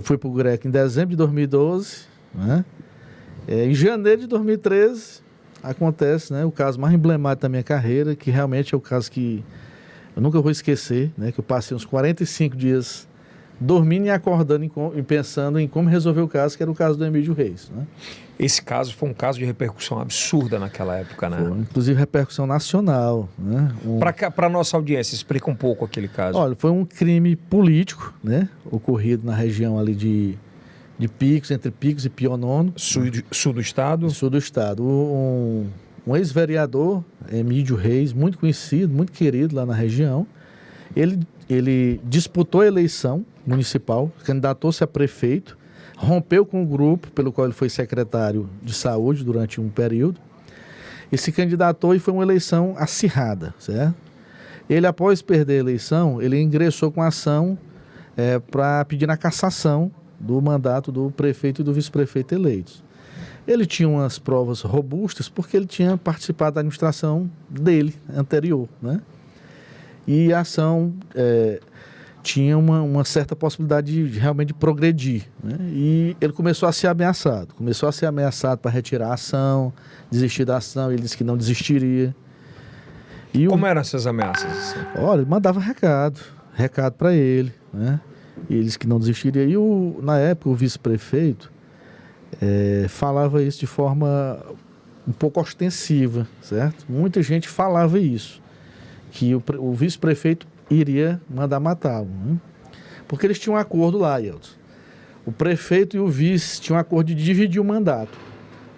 Fui para o GREC em dezembro de 2012, né? Em janeiro de 2013 acontece, né, o caso mais emblemático da minha carreira, que realmente é o caso que eu nunca vou esquecer, né, que eu passei uns 45 dias dormindo e acordando e pensando em como resolver o caso, que era o caso do Emídio Reis, né? Esse caso foi um caso de repercussão absurda naquela época, né? Foi, inclusive repercussão nacional, né? Para a nossa audiência, explica um pouco aquele caso. Olha, foi um crime político, né, ocorrido na região ali de Picos, entre Picos e Pionono. Sul do estado? Sul do estado. Um ex-vereador, Emídio Reis, muito conhecido, muito querido lá na região, ele disputou a eleição municipal, candidatou-se a prefeito, rompeu com o grupo pelo qual ele foi secretário de saúde durante um período, e se candidatou e foi uma eleição acirrada, certo? Ele, após perder a eleição, ele ingressou com ação para pedir a cassação do mandato do prefeito e do vice-prefeito eleitos. Ele tinha umas provas robustas porque ele tinha participado da administração dele, anterior, né? E a ação tinha uma certa possibilidade de realmente progredir, né? E ele começou a ser ameaçado. Para retirar a ação, desistir da ação. Ele disse que não desistiria. Como eram essas ameaças? Olha, ele mandava recado para ele, né? E ele disse que não desistiria. E na época o vice-prefeito falava isso de forma um pouco ostensiva, certo? Muita gente falava isso, que o vice-prefeito iria mandar matá-lo, né? Porque eles tinham um acordo lá, Yeltsin. O prefeito e o vice tinham um acordo de dividir o mandato.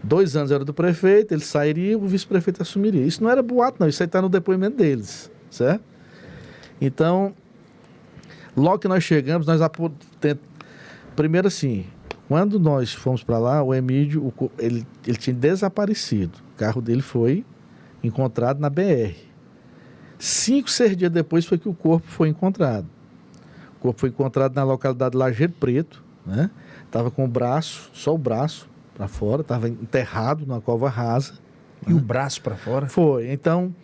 2 anos era do prefeito, ele sairia, o vice-prefeito assumiria. Isso não era boato, não. Isso aí está no depoimento deles, certo? Então, logo que nós chegamos, primeiro assim, quando nós fomos para lá, o Emídio, ele tinha desaparecido. O carro dele foi encontrado na BR. 5, 6 dias depois foi que o corpo foi encontrado. O corpo foi encontrado na localidade de Lajeiro Preto, né? Estava com o braço, só o braço para fora, estava enterrado numa cova rasa. E o braço para fora? Foi. Então,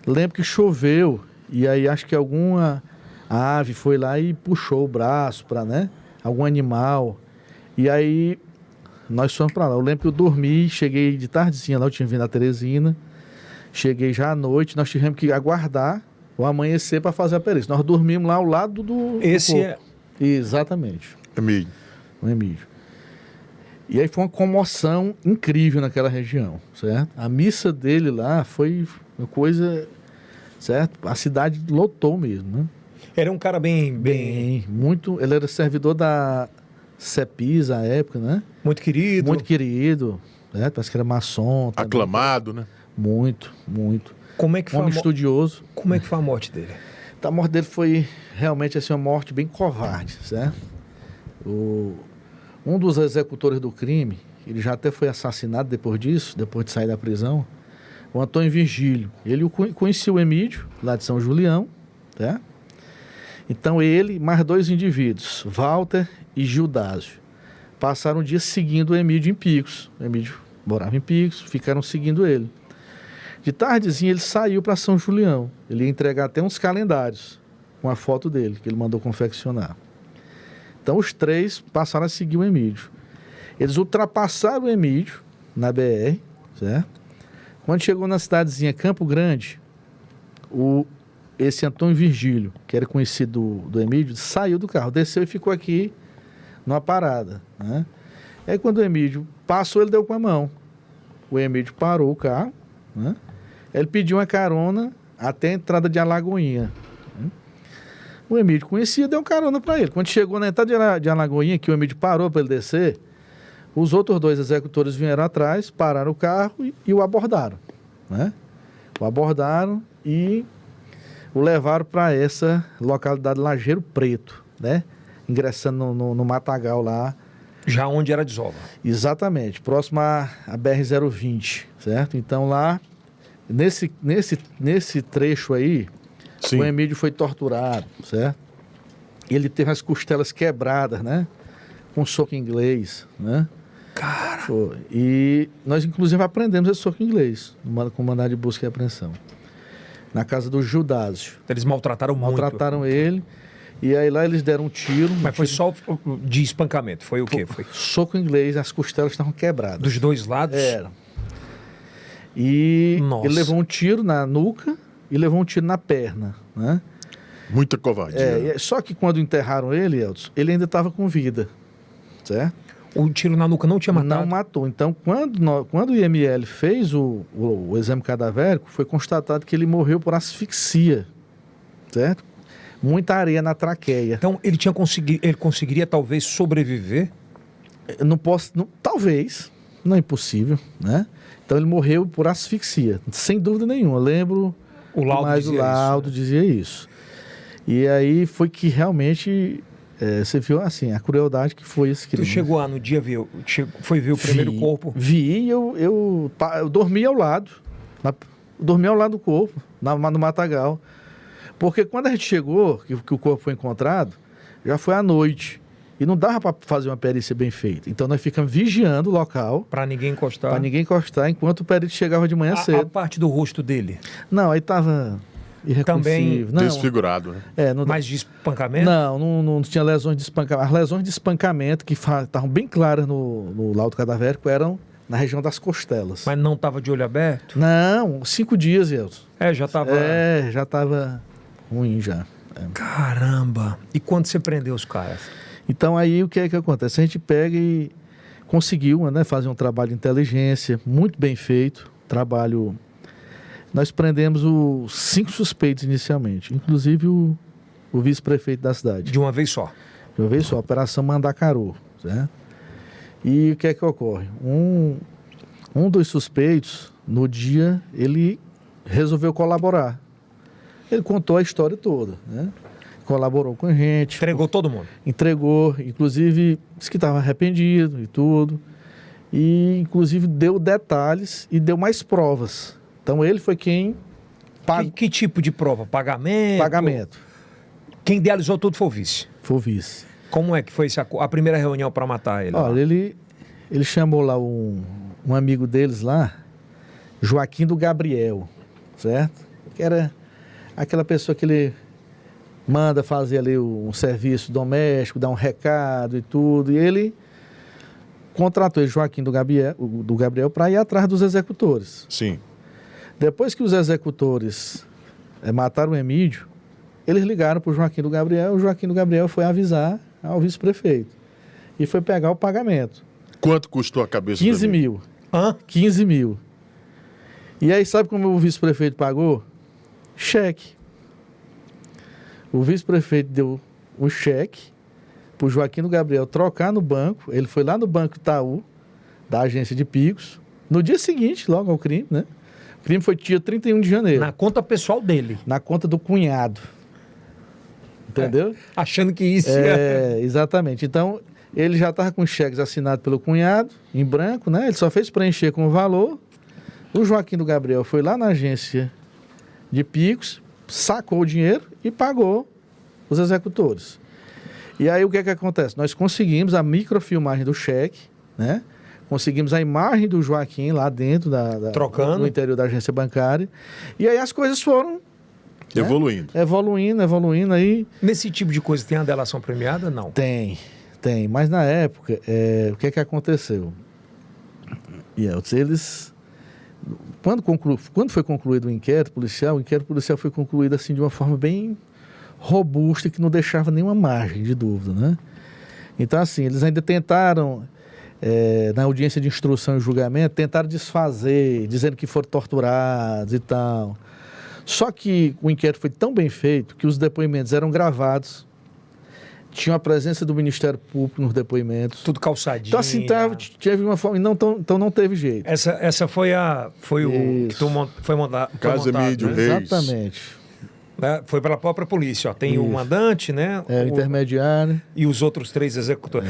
lembro que choveu e aí acho que alguma ave foi lá e puxou o braço para, né, algum animal. E aí nós fomos para lá. Eu lembro que eu dormi, cheguei de tardezinha lá, eu tinha vindo a Teresina. Cheguei já à noite, nós tivemos que aguardar o amanhecer para fazer a perícia. Nós dormimos lá ao lado do corpo. Exatamente. O Emídio. E aí foi uma comoção incrível naquela região, certo? A missa dele lá foi uma coisa, certo? A cidade lotou mesmo, né? Era um cara bem... Muito... Ele era servidor da CEPIS à época, né? Muito querido. Muito querido, né? Parece que era maçom. Aclamado, né? Muito, muito. Como é que foi estudioso. Como é que foi a morte dele? A morte dele foi realmente assim, uma morte bem covarde, certo? Um dos executores do crime, ele já até foi assassinado depois disso, depois de sair da prisão, o Antônio Virgílio. Ele conhecia o Emídio, lá de São Julião, tá? Então ele, mais 2 indivíduos, Walter e Gildásio, passaram um dia seguindo o Emídio em Picos. O Emídio morava em Picos, ficaram seguindo ele. De tardezinha ele saiu para São Julião. Ele ia entregar até uns calendários com a foto dele, que ele mandou confeccionar. Então os 3 passaram a seguir o Emídio. Eles ultrapassaram o Emídio na BR, certo? Quando chegou na cidadezinha Campo Grande, esse Antônio Virgílio, que era conhecido do Emídio, saiu do carro, desceu e ficou aqui numa parada, né? Aí quando o Emídio passou, ele deu com a mão. O Emídio parou o carro, né? Ele pediu uma carona até a entrada de Alagoinha. O Emídio conhecia, deu carona para ele. Quando chegou na entrada de Alagoinha, que o Emídio parou para ele descer, os outros 2 executores vieram atrás, pararam o carro e o abordaram, né? O abordaram e o levaram para essa localidade Lajeiro Preto, né? Ingressando no matagal lá. Já onde era desova. Exatamente, próximo à BR-020, certo? Então lá, nesse trecho aí, sim, o Emídio foi torturado, certo? Ele teve as costelas quebradas, né? Com soco inglês, né? Cara! Foi. E nós, inclusive, aprendemos esse soco inglês, com mandado de busca e apreensão. Na casa do Gildásio. Eles maltrataram muito. Maltrataram ele. E aí lá eles deram um tiro. Mas foi só de espancamento, foi o quê? Foi Soco inglês, as costelas estavam quebradas. dos dois lados? Era. E Nossa. ele levou um tiro na nuca e levou um tiro na perna, né? Muita covardia. Só que quando enterraram ele, Elton, ele ainda estava com vida, certo? O tiro na nuca não tinha matado? Não matou. Então, quando o IML fez o exame cadavérico, foi constatado que ele morreu por asfixia, certo? Muita areia na traqueia. Então, ele conseguiria talvez sobreviver? Eu não posso, talvez, não é impossível, né? Então ele morreu por asfixia, sem dúvida nenhuma. Eu lembro, O laudo mas o dizia laudo isso, né? dizia isso. E aí foi que realmente você viu assim a crueldade que foi esse crime. Tu chegou lá no dia, foi ver o primeiro corpo? Vi, eu dormi ao lado, dormi ao lado do corpo, no matagal. Porque quando a gente chegou, que o corpo foi encontrado, já foi à noite. E não dava para fazer uma perícia bem feita. Então nós ficamos vigiando o local. Para ninguém encostar? Para ninguém encostar, enquanto o perito chegava de manhã A cedo. parte do rosto dele? Não, aí estava irreconhecível. Também Não, Desfigurado, né? não, Mais de espancamento? não tinha lesões de espancamento. As lesões de espancamento que estavam bem claras no laudo cadavérico eram na região das costelas. Mas não estava de olho aberto? Não, 5 dias, Elton. Já estava... Já estava ruim já. Caramba! E quando você prendeu os caras? Então aí o que é que acontece? A gente pega e conseguiu, né, fazer um trabalho de inteligência muito bem feito, trabalho... Nós prendemos os 5 suspeitos inicialmente, inclusive o vice-prefeito da cidade. De uma vez só? De uma vez só, Operação Mandacaru, certo? E o que é que ocorre? Um dos suspeitos, no dia, ele resolveu colaborar. Ele contou a história toda, né? Colaborou com a gente. Entregou todo mundo? Entregou, inclusive disse que estava arrependido e tudo. E inclusive deu detalhes e deu mais provas. Então ele foi quem pagou. Que tipo de prova? Pagamento? Pagamento. Quem idealizou tudo foi o vice? Foi o vice. Como é que foi a primeira reunião para matar ele? Olha, ele chamou lá um amigo deles lá, Joaquim do Gabriel, certo? Que era aquela pessoa que ele manda fazer ali um serviço doméstico, dar um recado e tudo. E ele contratou esse Joaquim do Gabriel para ir atrás dos executores. Sim. Depois que os executores mataram o Emídio, eles ligaram para o Joaquim do Gabriel foi avisar ao vice-prefeito. E foi pegar o pagamento. Quanto custou a cabeça 15 do mil. Hã? 15 mil. E aí, sabe como o vice-prefeito pagou? Cheque. O vice-prefeito deu um cheque para o Joaquim do Gabriel trocar no banco. Ele foi lá no Banco Itaú, da agência de Picos, no dia seguinte, logo ao crime, né? O crime foi dia 31 de janeiro. Na conta pessoal dele. Na conta do cunhado. Entendeu? Achando que isso Exatamente. Então, ele já estava com cheques assinados pelo cunhado, em branco, né? Ele só fez preencher com o valor. O Joaquim do Gabriel foi lá na agência de Picos, sacou o dinheiro e pagou os executores. E aí o que é que acontece? Nós conseguimos a microfilmagem do cheque, né? Conseguimos a imagem do Joaquim lá dentro Trocando. no interior da agência bancária. E aí as coisas foram Evoluindo. Evoluindo aí. Nesse tipo de coisa tem a delação premiada? Não. Tem. Mas na época, o que é que aconteceu? Eles... Quando foi concluído o inquérito policial foi concluído assim de uma forma bem robusta e que não deixava nenhuma margem de dúvida, né? Então, assim, eles ainda tentaram, na audiência de instrução e julgamento, tentaram desfazer, dizendo que foram torturados e tal. Só que o inquérito foi tão bem feito que os depoimentos eram gravados, tinha a presença do Ministério Público nos depoimentos. Tudo calçadinho. Então, assim, teve uma forma... Então não teve jeito. Essa foi o que foi montado. Caso Emídio Reis. Exatamente. Né? Foi pela própria polícia. Ó. Tem o mandante, né? O intermediário. E os outros 3 executores.